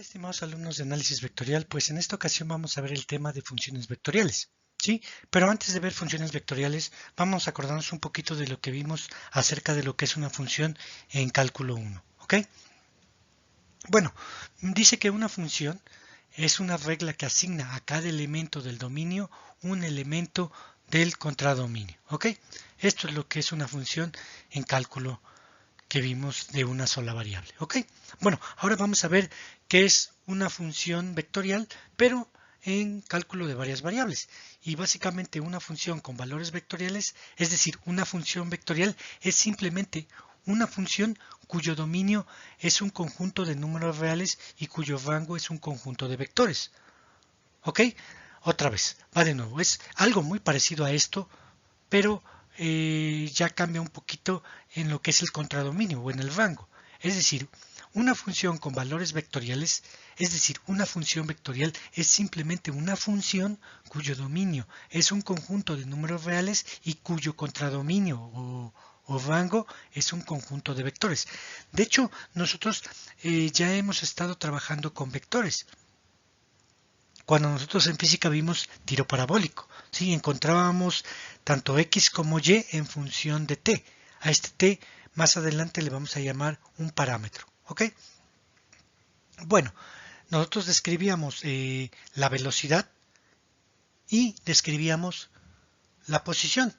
Estimados alumnos de análisis vectorial, pues en esta ocasión vamos a ver el tema de funciones vectoriales, ¿sí? Pero antes de ver funciones vectoriales, vamos a acordarnos un poquito de lo que vimos acerca de lo que es una función en cálculo 1, ¿ok? Bueno, dice que una función es una regla que asigna a cada elemento del dominio un elemento del contradominio, ¿ok? Esto es lo que es una función en cálculo que vimos de una sola variable, ¿ok? Bueno, ahora vamos a ver qué es una función vectorial, pero en cálculo de varias variables. Y básicamente una función con valores vectoriales, es decir, una función vectorial es simplemente una función cuyo dominio es un conjunto de números reales y cuyo rango es un conjunto de vectores. ¿Ok? Otra vez, va de nuevo. Es algo muy parecido a esto, pero ya cambia un poquito en lo que es el contradominio o en el rango. Es decir, una función con valores vectoriales, es decir, una función vectorial es simplemente una función cuyo dominio es un conjunto de números reales y cuyo contradominio o rango es un conjunto de vectores. De hecho, nosotros ya hemos estado trabajando con vectores. Cuando nosotros en física vimos tiro parabólico, ¿sí? Encontrábamos tanto x como y en función de t. A este t más adelante le vamos a llamar un parámetro, ¿ok? Bueno, nosotros describíamos la velocidad y describíamos la posición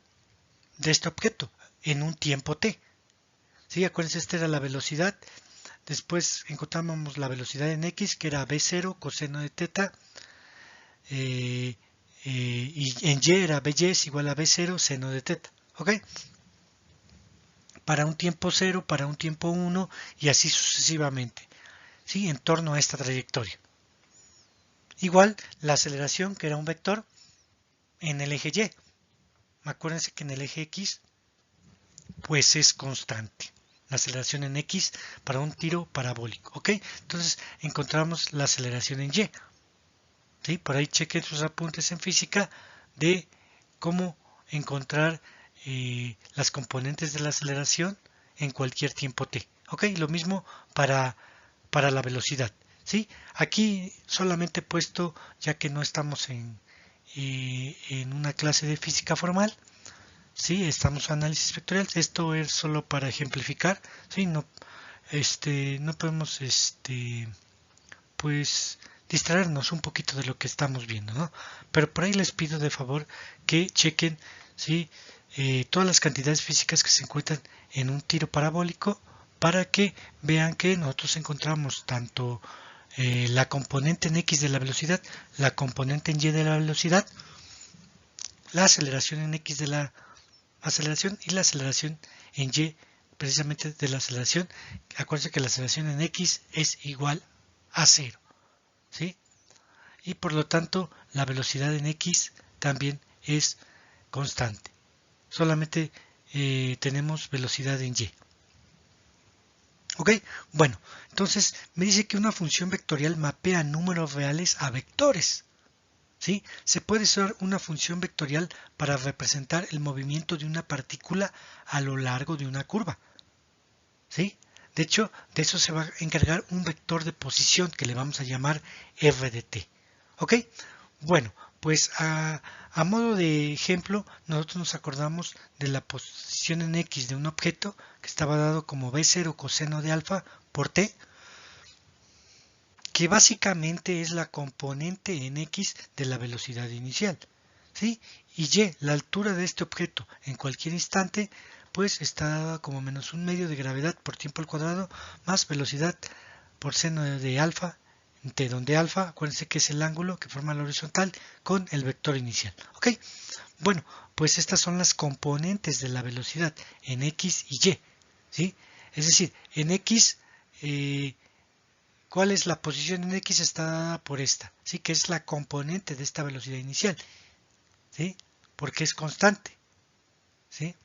de este objeto en un tiempo t. ¿Sí? Acuérdense, esta era la velocidad. Después encontrábamos la velocidad en x, que era b0 coseno de teta. Y en y era by es igual a b0 seno de teta, ¿ok? Para un tiempo 0, para un tiempo 1 y así sucesivamente, ¿sí? En torno a esta trayectoria. Igual la aceleración, que era un vector en el eje y. Acuérdense que en el eje x pues es constante. La aceleración en x para un tiro parabólico, ¿ok? Entonces encontramos la aceleración en y. ¿Sí? Por ahí chequen sus apuntes en física de cómo encontrar las componentes de la aceleración en cualquier tiempo t. ¿Ok? Lo mismo para la velocidad. ¿Sí? Aquí solamente he puesto, ya que no estamos en una clase de física formal, ¿sí? Estamos en análisis vectorial. Esto es solo para ejemplificar. ¿Sí? No, no podemos pues distraernos un poquito de lo que estamos viendo, ¿no? Pero por ahí les pido de favor que chequen, ¿sí? Todas las cantidades físicas que se encuentran en un tiro parabólico para que vean que nosotros encontramos tanto la componente en x de la velocidad, la componente en y de la velocidad, la aceleración en x de la aceleración y la aceleración en y precisamente de la aceleración. Acuérdense que la aceleración en x es igual a 0. ¿Sí? Y por lo tanto la velocidad en x también es constante. Solamente tenemos velocidad en y. ¿Ok? Bueno, entonces me dice que una función vectorial mapea números reales a vectores. ¿Sí? Se puede usar una función vectorial para representar el movimiento de una partícula a lo largo de una curva. ¿Sí? De hecho, de eso se va a encargar un vector de posición que le vamos a llamar r de t. ¿Ok? Bueno, pues a modo de ejemplo, nosotros nos acordamos de la posición en x de un objeto que estaba dado como b0 coseno de alfa por t, que básicamente es la componente en x de la velocidad inicial. ¿Sí? Y y, la altura de este objeto en cualquier instante, pues está dada como menos un medio de gravedad por tiempo al cuadrado más velocidad por seno de alfa, de donde alfa, acuérdense que es el ángulo que forma la horizontal con el vector inicial. ¿Ok? Bueno, pues estas son las componentes de la velocidad en x y y. ¿Sí? Es decir, en x, ¿cuál es la posición en x? Está dada por esta, ¿sí? Que es la componente de esta velocidad inicial. ¿Sí? Porque es constante. ¿Sí?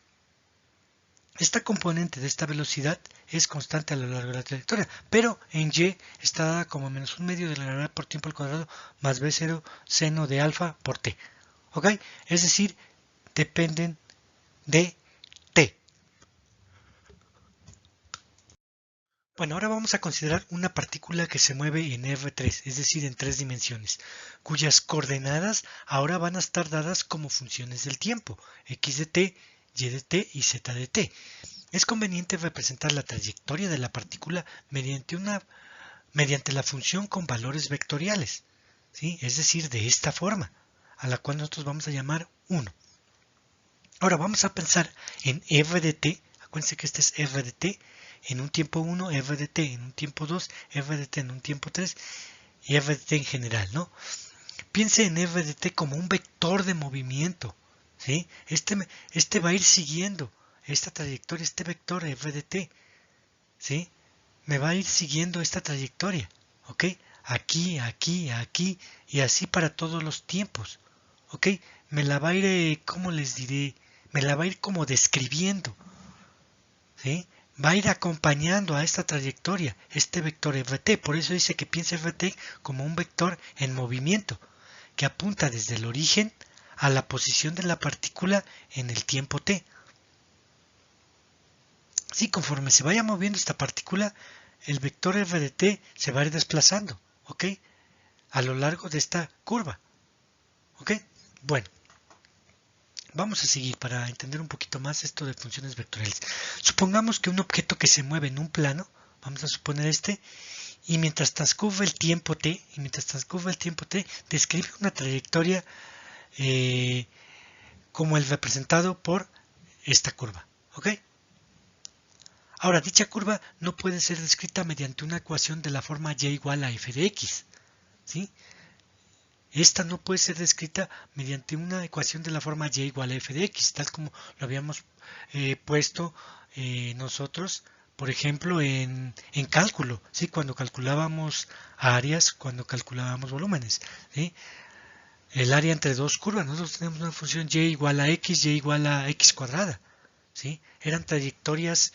Esta componente de esta velocidad es constante a lo largo de la trayectoria, pero en y está dada como menos un medio de la gravedad por tiempo al cuadrado más b0 seno de alfa por t. ¿Ok? Es decir, dependen de t. Bueno, ahora vamos a considerar una partícula que se mueve en R3, es decir, en 3 dimensiones, cuyas coordenadas ahora van a estar dadas como funciones del tiempo, x de t, y de t y z de t. Es conveniente representar la trayectoria de la partícula mediante la función con valores vectoriales, ¿sí? Es decir, de esta forma, a la cual nosotros vamos a llamar 1. Ahora vamos a pensar en r de t, acuérdense que este es r de t, en un tiempo 1, r de t en un tiempo 2, r de t en un tiempo 3 y r de t en general, ¿no? Piense en r de t como un vector de movimiento, ¿sí? Este va a ir siguiendo esta trayectoria, este vector f de t, ¿sí? Me va a ir siguiendo esta trayectoria, ¿ok? Aquí, aquí, aquí y así para todos los tiempos, ¿ok? Me la va a ir, ¿cómo les diré? Me la va a ir como describiendo, ¿sí? Va a ir acompañando a esta trayectoria, este vector ft. Por eso dice que piensa ft como un vector en movimiento, que apunta desde el origen a la posición de la partícula en el tiempo t. Sí, conforme se vaya moviendo esta partícula, el vector f de t se va a ir desplazando, ¿ok? A lo largo de esta curva, ¿ok? Bueno, vamos a seguir para entender un poquito más esto de funciones vectoriales. Supongamos que un objeto que se mueve en un plano, vamos a suponer este, y mientras transcurre el tiempo t, describe una trayectoria como el representado por esta curva, ¿ok? Ahora, dicha curva no puede ser descrita mediante una ecuación de la forma y igual a f de x, ¿sí? Esta no puede ser descrita mediante una ecuación de la forma y igual a f de x, tal como lo habíamos puesto nosotros, por ejemplo, en cálculo, ¿sí? Cuando calculábamos áreas, cuando calculábamos volúmenes, ¿sí? El área entre dos curvas, nosotros tenemos una función y igual a x, y igual a x cuadrada, ¿sí? Eran trayectorias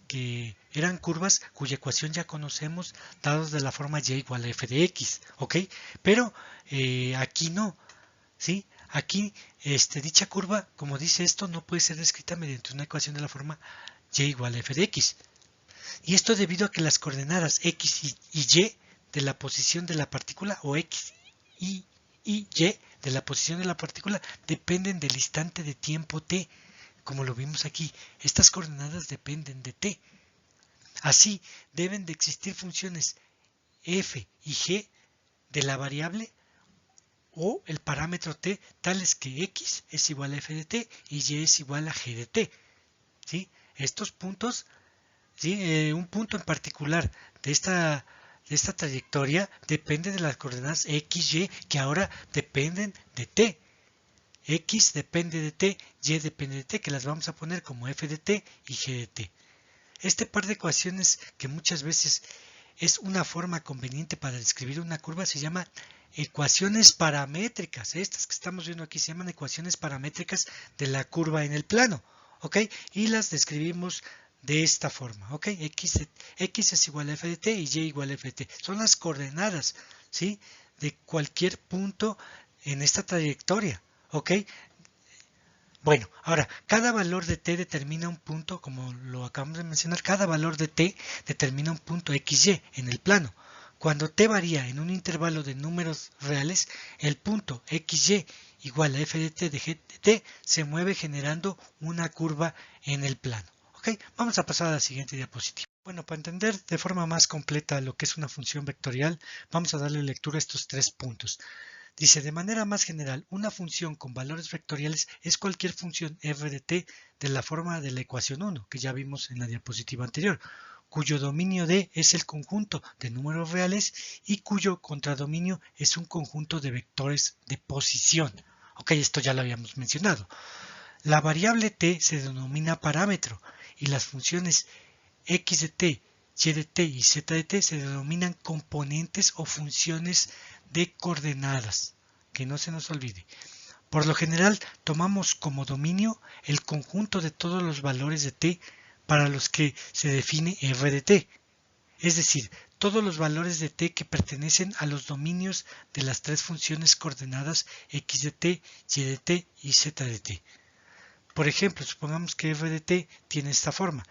que eran curvas cuya ecuación ya conocemos dados de la forma y igual a f de x, ¿ok? Pero aquí no, ¿sí? Aquí dicha curva, como dice esto, no puede ser descrita mediante una ecuación de la forma y igual a f de x. Y esto debido a que las coordenadas x y y de la posición de la partícula, o x y de la posición de la partícula, dependen del instante de tiempo t. Como lo vimos aquí, estas coordenadas dependen de t. Así, deben de existir funciones f y g de la variable o el parámetro t tales que x es igual a f de t y y es igual a g de t, ¿sí? Estos puntos, ¿sí? Un punto en particular de esta trayectoria depende de las coordenadas x, y, que ahora dependen de t. X depende de t, y depende de t, que las vamos a poner como f de t y g de t. Este par de ecuaciones, que muchas veces es una forma conveniente para describir una curva, se llama ecuaciones paramétricas. Estas que estamos viendo aquí se llaman ecuaciones paramétricas de la curva en el plano, ¿ok? Y las describimos de esta forma, ¿ok? X es igual a f de t y y igual a f de t. Son las coordenadas, ¿sí? De cualquier punto en esta trayectoria, ¿ok? Bueno, ahora, cada valor de t determina un punto, como lo acabamos de mencionar, cada valor de t determina un punto xy en el plano. Cuando t varía en un intervalo de números reales, el punto xy igual a f de t de g de t se mueve generando una curva en el plano. ¿Ok? Vamos a pasar a la siguiente diapositiva. Bueno, para entender de forma más completa lo que es una función vectorial, vamos a darle lectura a estos 3 puntos. Dice, de manera más general, una función con valores vectoriales es cualquier función f de t de la forma de la ecuación 1, que ya vimos en la diapositiva anterior, cuyo dominio D es el conjunto de números reales y cuyo contradominio es un conjunto de vectores de posición. Ok, esto ya lo habíamos mencionado. La variable t se denomina parámetro y las funciones x de t, y de t y z de t se denominan componentes o funciones de coordenadas, que no se nos olvide. Por lo general, tomamos como dominio el conjunto de todos los valores de t para los que se define f de t, es decir, todos los valores de t que pertenecen a los dominios de las 3 funciones coordenadas x de t, y de t y z de t. Por ejemplo, supongamos que f de t tiene esta forma,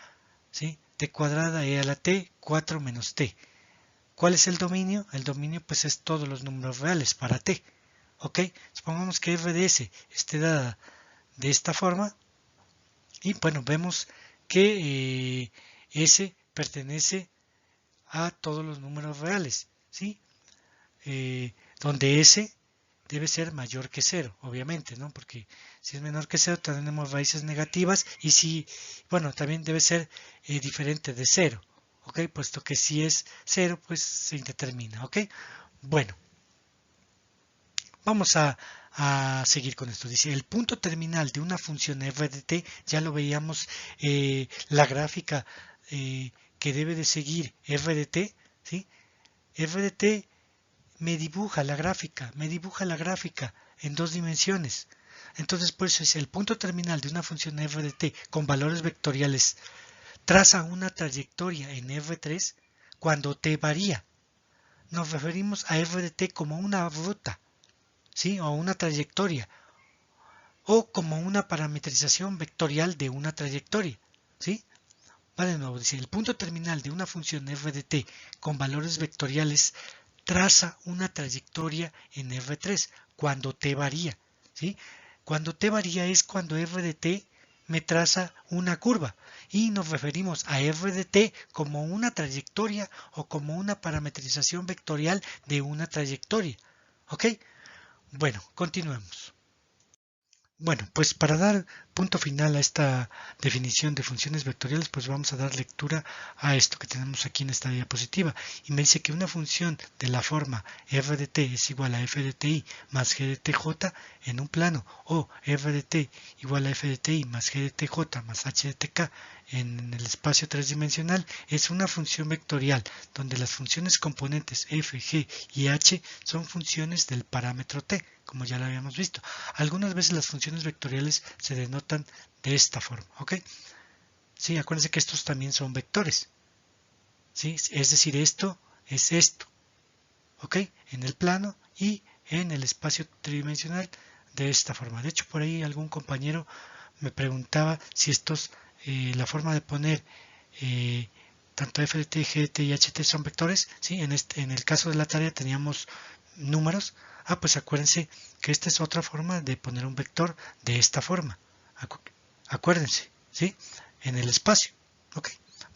¿sí? t cuadrada e a la t, 4 menos t. ¿Cuál es el dominio? El dominio pues es todos los números reales para t. ¿Ok? Supongamos que f de s esté dada de esta forma y bueno, vemos que s pertenece a todos los números reales, ¿sí? Donde s debe ser mayor que 0, obviamente, ¿no? Porque si es menor que 0 tenemos raíces negativas y si, bueno, también debe ser diferente de 0, ¿ok? Puesto que si es 0, pues se indetermina, ¿ok? Bueno, vamos a seguir con esto. Dice, el punto terminal de una función f de t, ya lo veíamos, la gráfica que debe de seguir f de t, ¿sí? F de t me dibuja la gráfica en dos dimensiones. Entonces, por eso es el punto terminal de una función f de t con valores vectoriales traza una trayectoria en f3 cuando t varía. Nos referimos a f de t como una ruta, ¿sí? O una trayectoria, o como una parametrización vectorial de una trayectoria, ¿sí? Vale, de nuevo, dice, el punto terminal de una función f de t con valores vectoriales traza una trayectoria en f3 cuando t varía, ¿sí? Cuando t varía es cuando f de t me traza una curva y nos referimos a f de t como una trayectoria o como una parametrización vectorial de una trayectoria, ¿ok? Bueno, continuemos. Bueno, pues para dar punto final a esta definición de funciones vectoriales, pues vamos a dar lectura a esto que tenemos aquí en esta diapositiva. Y me dice que una función de la forma f de t es igual a f de ti más g de tj en un plano, o f de t igual a f de ti más g de tj más h de tk en el espacio tridimensional, es una función vectorial donde las funciones componentes f, g y h son funciones del parámetro t, como ya lo habíamos visto. Algunas veces las funciones vectoriales se denotan de esta forma, ¿ok? Sí, acuérdense que estos también son vectores, ¿sí? Es decir, esto es esto, ¿ok? En el plano y en el espacio tridimensional de esta forma. De hecho, por ahí algún compañero me preguntaba si estos, la forma de poner tanto f de t, g de t y ht son vectores, ¿sí? En el caso de la tarea teníamos números. Pues acuérdense que esta es otra forma de poner un vector de esta forma. Acuérdense, ¿sí? En el espacio. ¿Ok?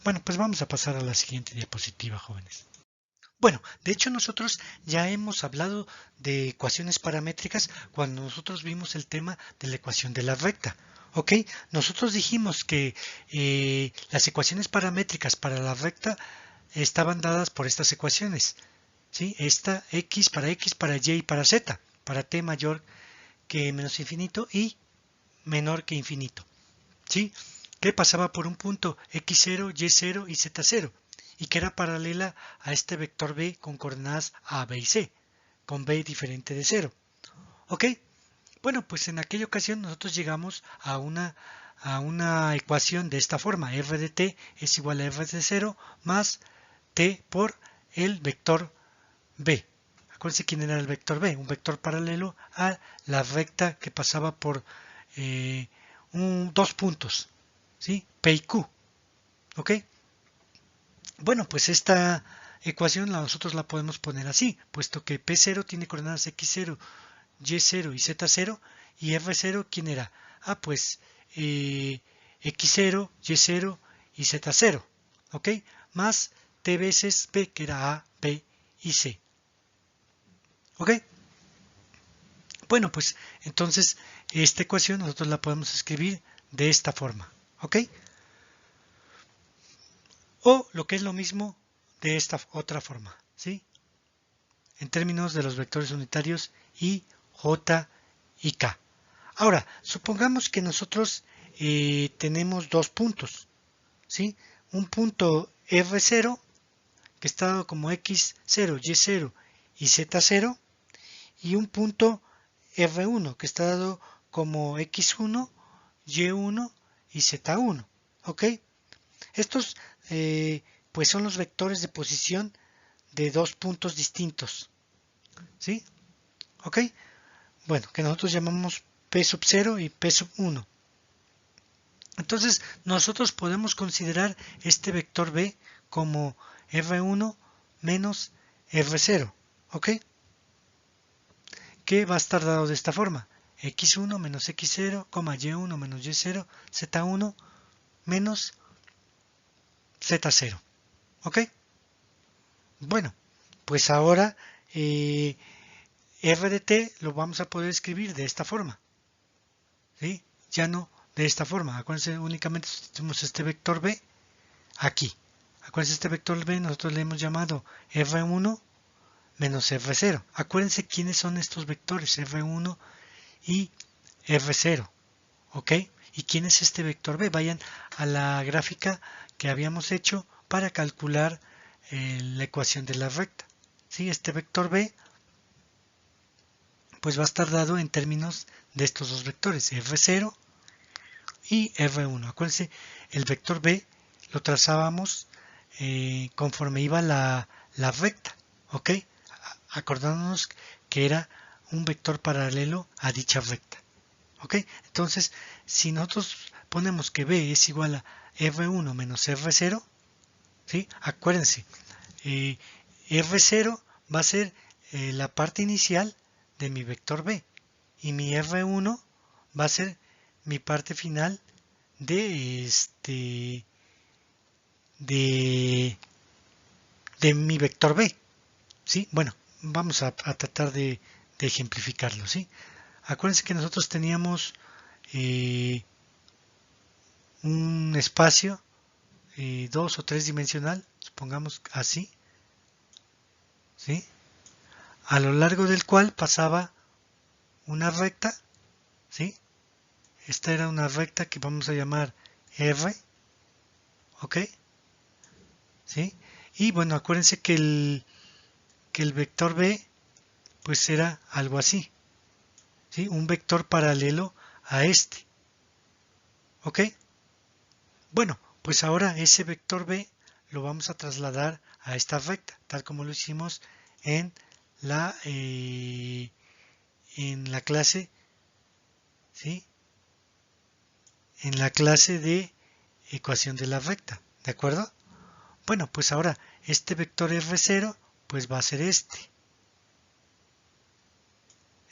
Bueno, pues vamos a pasar a la siguiente diapositiva, jóvenes. Bueno, de hecho nosotros ya hemos hablado de ecuaciones paramétricas cuando nosotros vimos el tema de la ecuación de la recta. ¿Ok? Nosotros dijimos que las ecuaciones paramétricas para la recta estaban dadas por estas ecuaciones. ¿Sí? Esta x para y y para z, para t mayor que menos infinito y menor que infinito, ¿sí? Que pasaba por un punto x0, y0 y z0 y que era paralela a este vector b con coordenadas a, b y c, con b diferente de 0. ¿Ok? Bueno, pues en aquella ocasión nosotros llegamos a una ecuación de esta forma, f de t es igual a f de 0 más t por el vector b. Acuérdense quién era el vector b, un vector paralelo a la recta que pasaba por dos puntos, ¿sí? P y Q. ¿Ok? Bueno, pues esta ecuación nosotros la podemos poner así, puesto que P0 tiene coordenadas x0, y0 y z0, y f0, ¿quién era? Pues x0, y0 y z0, ¿ok? Más t veces b, que era a, b y c. ¿Ok? Bueno, pues entonces esta ecuación nosotros la podemos escribir de esta forma. ¿Ok? O lo que es lo mismo de esta otra forma. ¿Sí? En términos de los vectores unitarios I, J y K. Ahora, supongamos que nosotros tenemos dos puntos. ¿Sí? Un punto R0 que está dado como X0, Y0 y Z0 y un punto R1 que está dado como X1, Y1 y Z1. ¿Ok? Estos pues son los vectores de posición de dos puntos distintos. ¿Sí? ¿Ok? Bueno, que nosotros llamamos P sub 0 y P sub 1. Entonces nosotros podemos considerar este vector b como f1 menos f0, ¿ok? Que va a estar dado de esta forma: x1 menos x0, y1 menos y0, z1 menos z0, ¿ok? Bueno, pues ahora f de t lo vamos a poder escribir de esta forma, ¿sí? Ya no de esta forma. Acuérdense, únicamente sustituimos este vector b aquí. Acuérdense, este vector b nosotros le hemos llamado f1 menos f0. Acuérdense quiénes son estos vectores, f1 y f0, ¿ok? ¿Y quién es este vector b? Vayan a la gráfica que habíamos hecho para calcular la ecuación de la recta. ¿Sí? Este vector b pues va a estar dado en términos de estos dos vectores, f0 y f1. Acuérdense, el vector b lo trazábamos conforme iba la recta, ¿ok? Acordándonos que era un vector paralelo a dicha recta, ¿ok? Entonces, si nosotros ponemos que b es igual a f1 menos f0, ¿sí? Acuérdense, f0 va a ser la parte inicial de mi vector b y mi f1 va a ser mi parte final de de, de mi vector b, ¿sí? Bueno, vamos a tratar de ejemplificarlo, ¿sí? Acuérdense que nosotros teníamos un espacio 2 o 3 dimensional, supongamos así, ¿sí? A lo largo del cual pasaba una recta, ¿sí? Esta era una recta que vamos a llamar R, ¿ok? ¿Sí? Y bueno, acuérdense que el vector B pues era algo así, ¿sí? Un vector paralelo a este, ¿ok? Bueno, pues ahora ese vector B lo vamos a trasladar a esta recta, tal como lo hicimos en la clase, ¿sí? En la clase de ecuación de la recta, ¿de acuerdo? Bueno, pues ahora este vector f0 pues va a ser este.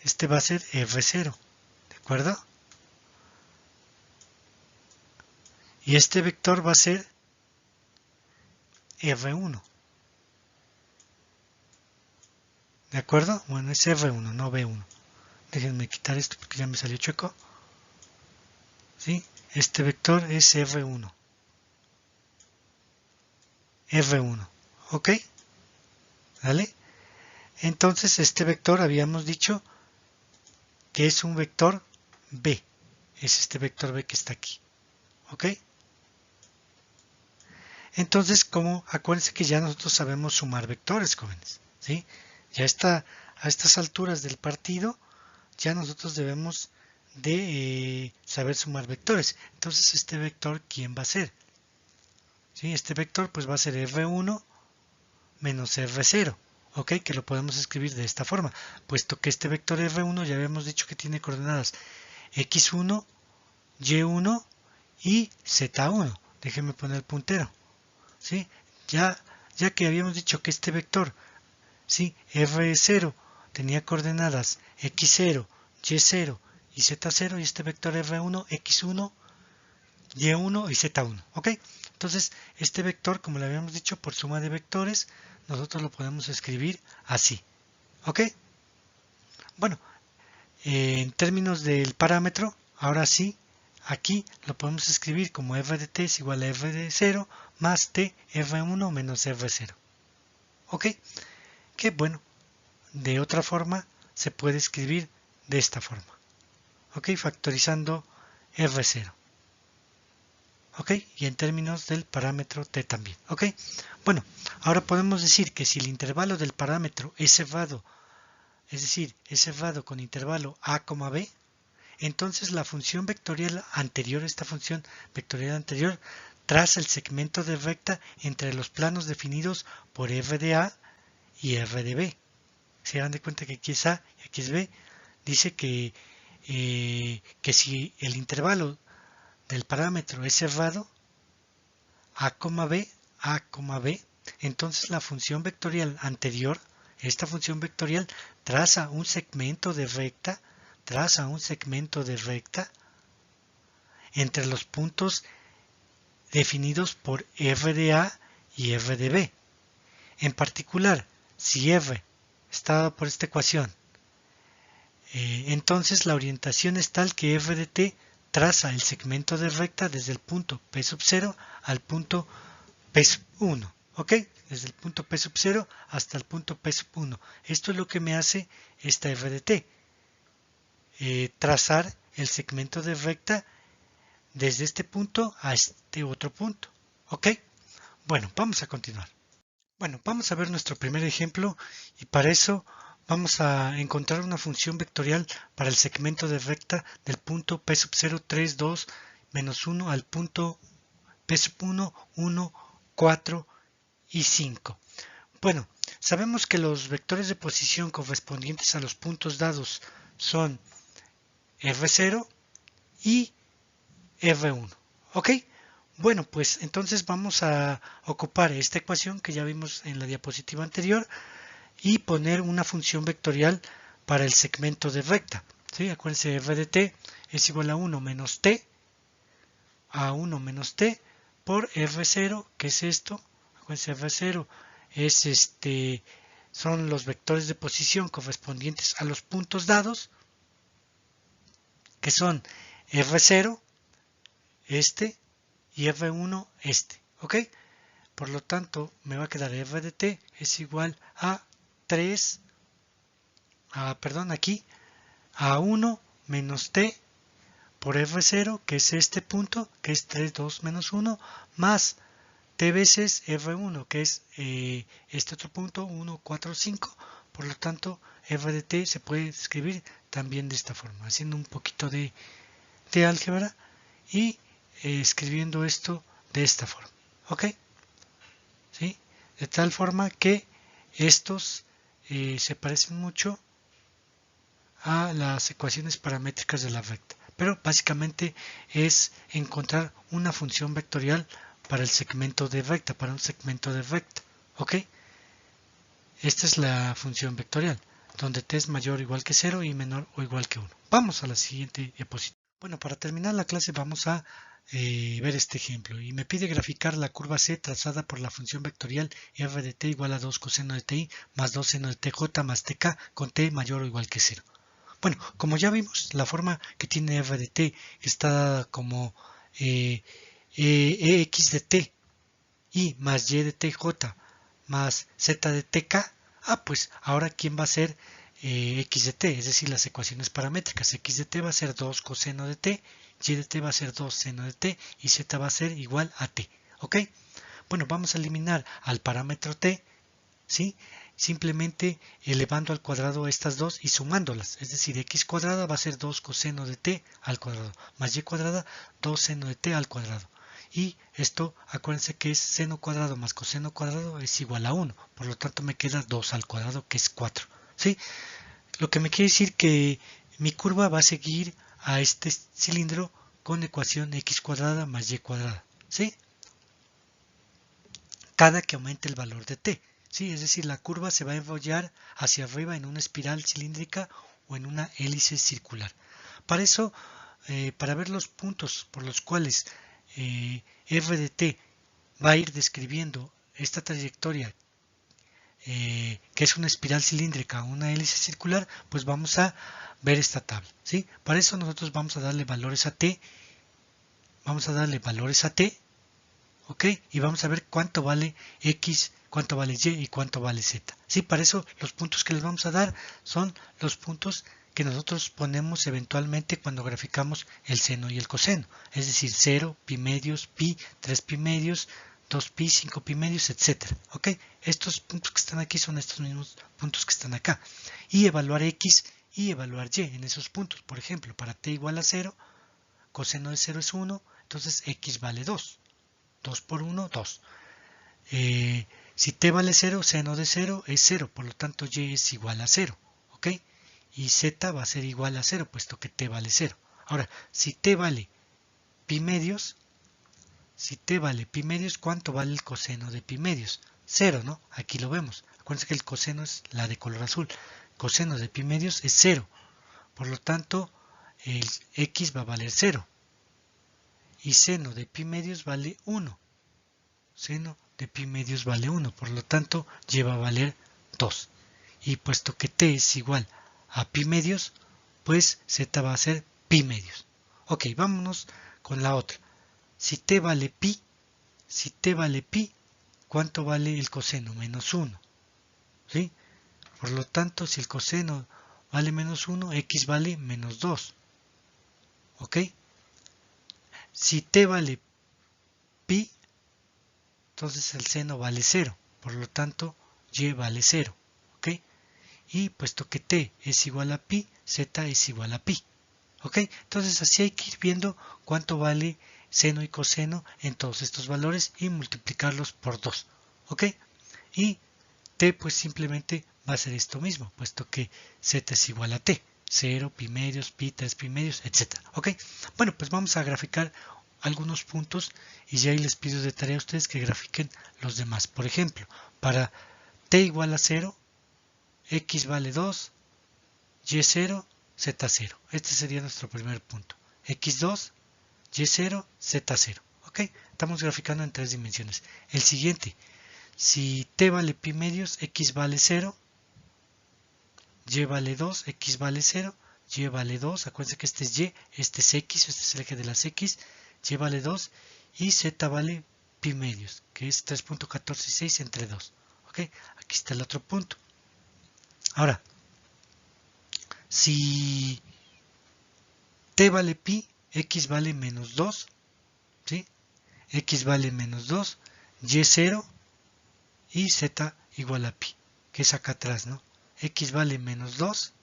Este va a ser f0, ¿de acuerdo? Y este vector va a ser f1, ¿de acuerdo? Bueno, es f1, no b1. Déjenme quitar esto porque ya me salió chueco. ¿Sí? Este vector es f1. f1, ¿ok? ¿Vale? Entonces este vector habíamos dicho que es un vector b. Es este vector b que está aquí, ¿ok? Entonces, como acuérdense que ya nosotros sabemos sumar vectores, jóvenes, ¿sí? Ya está, a estas alturas del partido, ya nosotros debemos de saber sumar vectores. Entonces, este vector, ¿quién va a ser? ¿Sí? Este vector pues va a ser f1 menos f0, ¿ok? Que lo podemos escribir de esta forma, puesto que este vector f1 ya habíamos dicho que tiene coordenadas x1, y1 y z1. Déjenme poner el puntero, ¿sí? Ya que habíamos dicho que este vector, ¿sí? f0 tenía coordenadas x0, y0 y z0, y este vector f1, x1, y1 y z1, ¿ok? Entonces, este vector, como le habíamos dicho, por suma de vectores, nosotros lo podemos escribir así, ¿ok? Bueno, en términos del parámetro, ahora sí, aquí lo podemos escribir como f de t es igual a f de 0 más t f1 menos f0, ¿ok? Que bueno, de otra forma se puede escribir de esta forma, ¿ok? Factorizando f0. ¿Ok? Y en términos del parámetro t también, ¿ok? Bueno, ahora podemos decir que si el intervalo del parámetro es cerrado, es decir, es cerrado con intervalo a, b, entonces la función vectorial anterior, esta función vectorial anterior, traza el segmento de recta entre los planos definidos por f de a y f de b. Se dan de cuenta que aquí es a y aquí es b. Dice que si el intervalo del parámetro es cerrado, a, B, entonces la función vectorial anterior, esta función vectorial, traza un segmento de recta, entre los puntos definidos por f de A y f de B. En particular, si f está dado por esta ecuación, entonces la orientación es tal que f de t traza el segmento de recta desde el punto P0 al punto P1, ¿ok? Desde el punto P0 hasta el punto P1. Esto es lo que me hace esta f de t, trazar el segmento de recta desde este punto a este otro punto, ¿ok? Bueno, vamos a continuar. Bueno, vamos a ver nuestro primer ejemplo y para eso vamos a encontrar una función vectorial para el segmento de recta del punto P0, 3, 2, menos 1 al punto P1, 1, 4 y 5. Bueno, sabemos que los vectores de posición correspondientes a los puntos dados son F0 y F1, ¿ok? Bueno, pues entonces vamos a ocupar esta ecuación que ya vimos en la diapositiva anterior y poner una función vectorial para el segmento de recta. ¿Sí? Acuérdense, f de t es igual a 1 menos t, por f0, que es esto. Acuérdense, f0 es son los vectores de posición correspondientes a los puntos dados, que son f0, y f1, ¿ok? Por lo tanto, me va a quedar f de t es igual a 3, aquí, a 1 menos t por f0, que es este punto, que es 3, 2, menos 1, más t veces f1, que es este otro punto, 1, 4, 5. Por lo tanto, f de t se puede escribir también de esta forma, haciendo un poquito de álgebra y escribiendo esto de esta forma, ¿ok? ¿Sí? De tal forma que estos se parecen mucho a las ecuaciones paramétricas de la recta, pero básicamente es encontrar una función vectorial para el segmento de recta, para un segmento de recta, ¿ok? Esta es la función vectorial, donde t es mayor o igual que 0 y menor o igual que 1. Vamos a la siguiente diapositiva. Bueno, para terminar la clase vamos a ver este ejemplo y me pide graficar la curva C trazada por la función vectorial f de t igual a 2 coseno de ti más 2 seno de tj más tk con t mayor o igual que 0. Bueno, como ya vimos, la forma que tiene f de t está dada como ex de t y más y de tj más z de tk. Pues ahora ¿quién va a ser x de t? Es decir, las ecuaciones paramétricas. X de t va a ser 2 coseno de t, y de t va a ser 2 seno de t y z va a ser igual a t. ¿Ok? Bueno, vamos a eliminar al parámetro t, ¿sí? Simplemente elevando al cuadrado estas dos y sumándolas. Es decir, x cuadrada va a ser 2 coseno de t al cuadrado, más y cuadrada 2 seno de t al cuadrado. Y esto, acuérdense que es seno cuadrado más coseno cuadrado es igual a 1. Por lo tanto me queda 2 al cuadrado, que es 4. ¿Sí? Lo que me quiere decir que mi curva va a seguir a este cilindro con ecuación x cuadrada más y cuadrada. ¿Sí? Cada que aumente el valor de t. ¿Sí? Es decir, la curva se va a enrollar hacia arriba en una espiral cilíndrica o en una hélice circular. Para eso, para ver los puntos por los cuales f de t va a ir describiendo esta trayectoria que es una espiral cilíndrica o una hélice circular, pues vamos a ver esta tabla, ¿sí? Para eso nosotros vamos a darle valores a t, ¿ok? Y vamos a ver cuánto vale x, cuánto vale y y cuánto vale z. ¿Sí? Para eso los puntos que les vamos a dar son los puntos que nosotros ponemos eventualmente cuando graficamos el seno y el coseno, es decir, 0, pi medios, pi, 3 pi medios, 2 pi, 5 pi medios, etc. ¿Ok? Estos puntos que están aquí son estos mismos puntos que están acá. Y evaluar x y evaluar y en esos puntos. Por ejemplo, para t igual a 0, coseno de 0 es 1, entonces x vale 2. 2 por 1, 2. Si t vale 0, seno de 0 es 0, por lo tanto y es igual a 0. ¿Ok? Y z va a ser igual a 0, puesto que t vale 0. Ahora, si t vale pi medios, si t vale pi medios, ¿cuánto vale el coseno de pi medios? 0, ¿no? Aquí lo vemos. Acuérdense que el coseno es la de color azul. Coseno de pi medios es 0. Por lo tanto, el x va a valer 0. Y seno de pi medios vale 1. Seno de pi medios vale 1. Por lo tanto, lleva a valer 2. Y puesto que t es igual a pi medios, pues z va a ser pi medios. Ok, vámonos con la otra. Si t vale pi, ¿cuánto vale el coseno? Menos 1. ¿Sí? Por lo tanto, si el coseno vale menos 1, x vale menos 2. ¿Ok? Si t vale pi, entonces el seno vale 0. Por lo tanto, y vale 0. ¿Ok? Y puesto que t es igual a pi, z es igual a pi. ¿Ok? Entonces así hay que ir viendo cuánto vale seno y coseno en todos estos valores y multiplicarlos por 2. ¿Ok? Y t pues simplemente va a ser esto mismo, puesto que z es igual a t. 0, pi medios, pi, 3 pi medios, etc. ¿Ok? Bueno, pues vamos a graficar algunos puntos y ya ahí les pido de tarea a ustedes que grafiquen los demás. Por ejemplo, para t igual a 0, x vale 2, y0, z0. Este sería nuestro primer punto. x2, y0, z0. ¿Ok? Estamos graficando en 3 dimensiones. El siguiente, si t vale pi medios, x vale 0, y vale 2, x vale 0, y vale 2. Acuérdense que este es y, este es x, este es el eje de las x, y vale 2 y z vale pi medios, que es 3.146 entre 2. ¿Ok? Aquí está el otro punto. Ahora, si t vale pi, x vale menos 2, ¿sí? X vale menos 2, y 0 y z igual a pi, que es acá atrás, ¿no? X vale menos 2,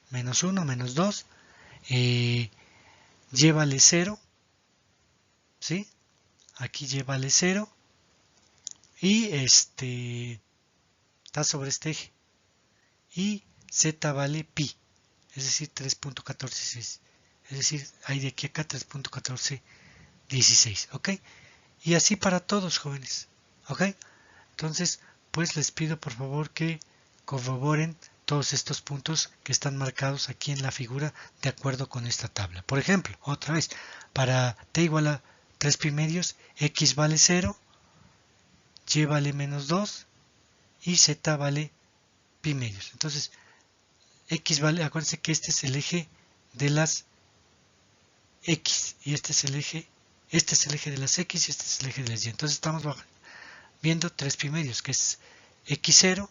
menos 1, menos 2, y vale 0, ¿sí? Aquí y vale 0 y está sobre este eje. Y z vale pi, es decir, 3.146. Es decir, hay de aquí a acá 3.1416, ¿ok? Y así para todos, jóvenes, ¿ok? Entonces, pues les pido por favor que corroboren todos estos puntos que están marcados aquí en la figura de acuerdo con esta tabla. Por ejemplo, otra vez, para t igual a 3 pi medios, x vale 0, y vale menos 2 y z vale pi medios. Entonces, x vale, acuérdense que este es el eje de las x y este es el eje de las x y este es el eje de las y. Entonces estamos viendo 3 pi medios, que es x0,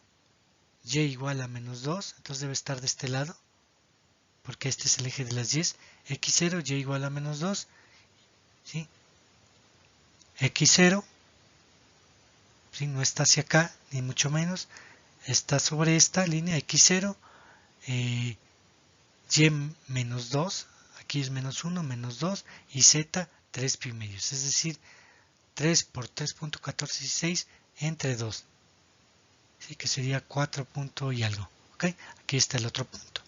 y igual a menos 2, entonces debe estar de este lado, porque este es el eje de las y, x0, y igual a menos 2, ¿sí? x0, ¿sí? No está hacia acá, ni mucho menos, está sobre esta línea, x0, y menos 2, aquí es menos 1, menos 2, y z, 3 pi medios, es decir, 3 por 3.146 entre 2, ¿sí? Que sería 4 punto y algo. ¿Ok? Aquí está el otro punto.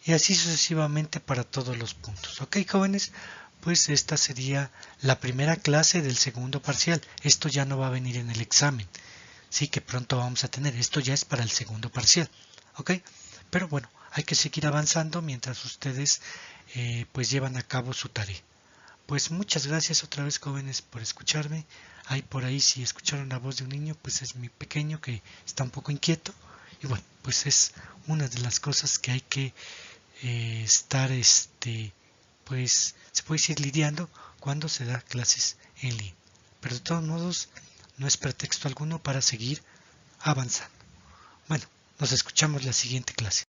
Y así sucesivamente para todos los puntos. ¿Ok, jóvenes? Pues esta sería la primera clase del segundo parcial. Esto ya no va a venir en el examen. Sí, que pronto vamos a tener. Esto ya es para el segundo parcial. ¿Ok? Pero bueno, hay que seguir avanzando mientras ustedes pues llevan a cabo su tarea. Pues muchas gracias otra vez, jóvenes, por escucharme. Hay por ahí, si escucharon la voz de un niño, pues es mi pequeño que está un poco inquieto. Y bueno, pues es una de las cosas que hay que estar, pues se puede decir lidiando cuando se da clases en línea. Pero de todos modos, no es pretexto alguno para seguir avanzando. Bueno, nos escuchamos la siguiente clase.